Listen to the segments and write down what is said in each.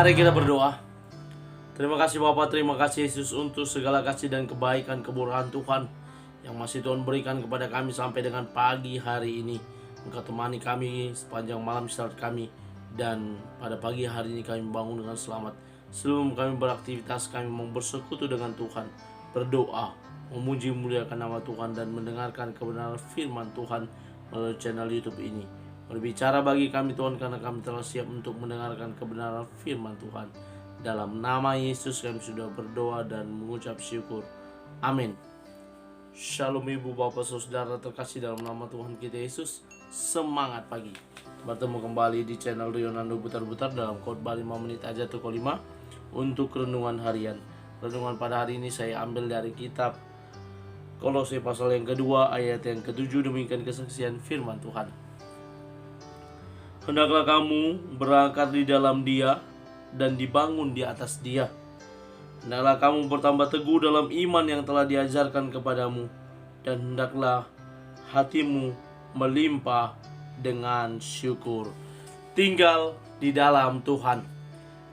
Mari kita berdoa. Terima kasih Bapa, terima kasih Yesus untuk segala kasih dan kebaikan kemurahan Tuhan yang masih Tuhan berikan kepada kami sampai dengan pagi hari ini. Engkau temani kami sepanjang malam istirahat kami, dan pada pagi hari ini kami bangun dengan selamat. Sebelum kami beraktivitas, kami mau bersekutu dengan Tuhan, berdoa, memuji memuliakan nama Tuhan, dan mendengarkan kebenaran firman Tuhan melalui channel YouTube ini. Berbicara bagi kami Tuhan, karena kami telah siap untuk mendengarkan kebenaran firman Tuhan. Dalam nama Yesus kami sudah berdoa dan mengucap syukur. Amin. Shalom ibu bapak saudara terkasih dalam nama Tuhan kita Yesus. Semangat pagi. Bertemu kembali di channel Rionando Butar-Butar dalam khotbah 5 menit aja tuh 5 untuk renungan harian. Renungan pada hari ini saya ambil dari kitab Kolose pasal yang kedua ayat yang ke-7. Demikian kesaksian firman Tuhan. Hendaklah kamu berakar di dalam Dia dan dibangun di atas Dia. Hendaklah kamu bertambah teguh dalam iman yang telah diajarkan kepadamu, dan hendaklah hatimu melimpah dengan syukur. Tinggal di dalam Tuhan.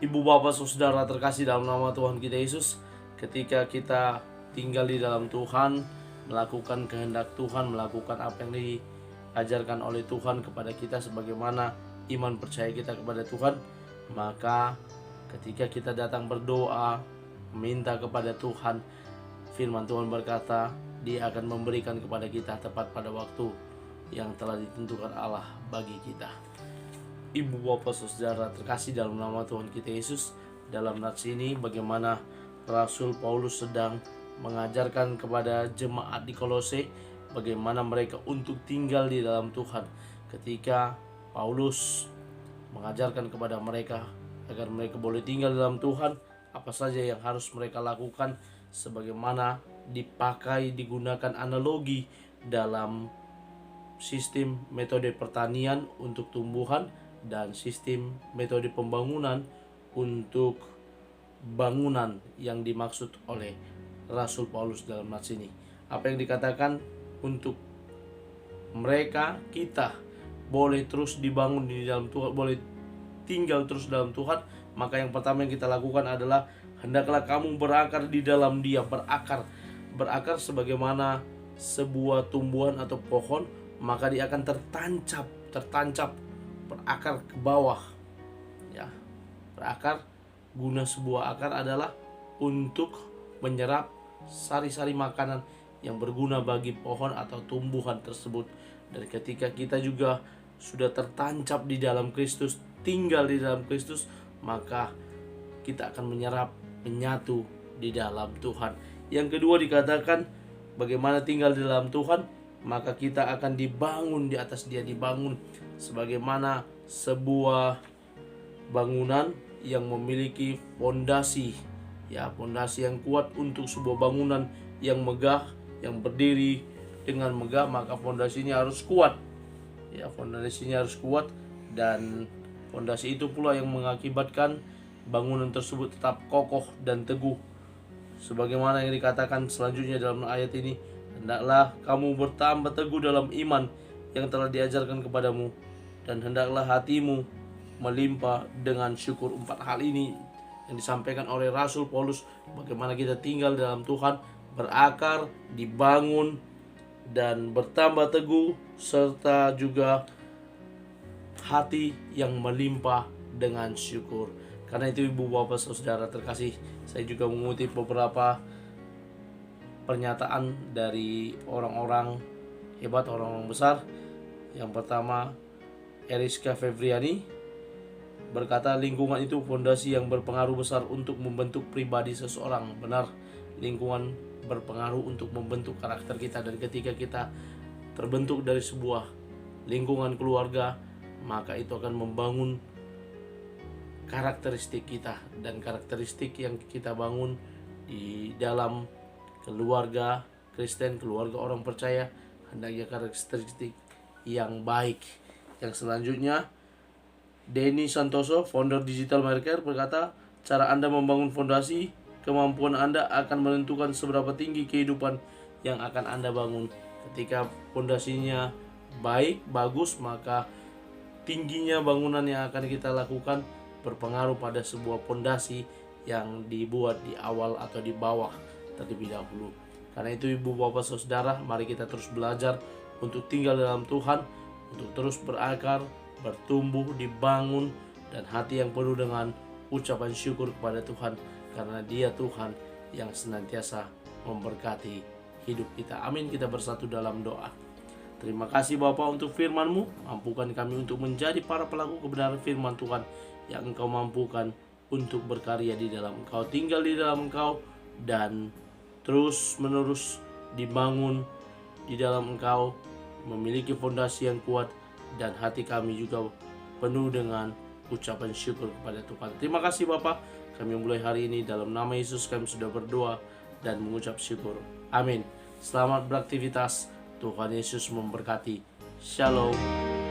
Ibu bapak saudara terkasih dalam nama Tuhan kita Yesus, ketika kita tinggal di dalam Tuhan, melakukan kehendak Tuhan, melakukan apa yang diajarkan oleh Tuhan kepada kita sebagaimana iman percaya kita kepada Tuhan, maka ketika kita datang berdoa, minta kepada Tuhan, firman Tuhan berkata, Dia akan memberikan kepada kita tepat pada waktu yang telah ditentukan Allah bagi kita. Ibu bapak saudara terkasih dalam nama Tuhan kita Yesus, dalam nats ini bagaimana Rasul Paulus sedang mengajarkan kepada jemaat di Kolose bagaimana mereka untuk tinggal di dalam Tuhan. Ketika Paulus mengajarkan kepada mereka agar mereka boleh tinggal dalam Tuhan, apa saja yang harus mereka lakukan, sebagaimana digunakan analogi dalam sistem metode pertanian untuk tumbuhan dan sistem metode pembangunan untuk bangunan yang dimaksud oleh Rasul Paulus dalam nats ini. Apa yang dikatakan untuk mereka, kita boleh terus dibangun di dalam Tuhan, boleh tinggal terus dalam Tuhan, maka yang pertama yang kita lakukan adalah hendaklah kamu berakar di dalam Dia. Berakar sebagaimana sebuah tumbuhan atau pohon, maka dia akan tertancap berakar ke bawah. Ya, berakar, guna sebuah akar adalah untuk menyerap sari-sari makanan yang berguna bagi pohon atau tumbuhan tersebut. Dan ketika kita juga sudah tertancap di dalam Kristus, tinggal di dalam Kristus, maka kita akan menyatu di dalam Tuhan. Yang kedua dikatakan bagaimana tinggal di dalam Tuhan, maka kita akan dibangun di atas Dia, dibangun sebagaimana sebuah bangunan yang memiliki fondasi, ya, fondasi yang kuat untuk sebuah bangunan yang megah, yang berdiri dengan megah, maka fondasinya harus kuat. Ya, fondasinya harus kuat, dan fondasi itu pula yang mengakibatkan bangunan tersebut tetap kokoh dan teguh. Sebagaimana yang dikatakan selanjutnya dalam ayat ini, hendaklah kamu bertambah teguh dalam iman yang telah diajarkan kepadamu, dan hendaklah hatimu melimpah dengan syukur. 4 hal ini yang disampaikan oleh Rasul Paulus, bagaimana kita tinggal dalam Tuhan, berakar, dibangun, dan bertambah teguh, serta juga hati yang melimpah dengan syukur. Karena itu ibu bapak saudara terkasih, saya juga mengutip beberapa pernyataan dari orang-orang hebat, orang-orang besar. Yang pertama, Eriska Febriani berkata, lingkungan itu fondasi yang berpengaruh besar untuk membentuk pribadi seseorang. Benar, lingkungan berpengaruh untuk membentuk karakter kita, dan ketika kita terbentuk dari sebuah lingkungan keluarga, maka itu akan membangun karakteristik kita, dan karakteristik yang kita bangun di dalam keluarga Kristen, keluarga orang percaya, hendaknya karakteristik yang baik. Yang selanjutnya, Denny Santoso, founder Digital Marketer, berkata, cara Anda membangun fondasi, kemampuan Anda akan menentukan seberapa tinggi kehidupan yang akan Anda bangun. Ketika fondasinya baik, bagus, maka tingginya bangunan yang akan kita lakukan berpengaruh pada sebuah pondasi yang dibuat di awal atau di bawah terlebih dahulu. Karena itu ibu bapak saudara, mari kita terus belajar untuk tinggal dalam Tuhan, untuk terus berakar, bertumbuh, dibangun, dan hati yang penuh dengan ucapan syukur kepada Tuhan, karena Dia Tuhan yang senantiasa memberkati hidup kita. Amin. Kita bersatu dalam doa. Terima kasih Bapa untuk firman-Mu. Mampukan kami untuk menjadi para pelaku kebenaran firman Tuhan yang Engkau mampukan untuk berkarya di dalam Engkau, tinggal di dalam Engkau, dan terus menerus dibangun di dalam Engkau, memiliki fondasi yang kuat, dan hati kami juga penuh dengan ucapan syukur kepada Tuhan. Terima kasih Bapa. Kami mulai hari ini dalam nama Yesus kami sudah berdoa dan mengucap syukur. Amin. Selamat beraktivitas. Tuhan Yesus memberkati. Shalom.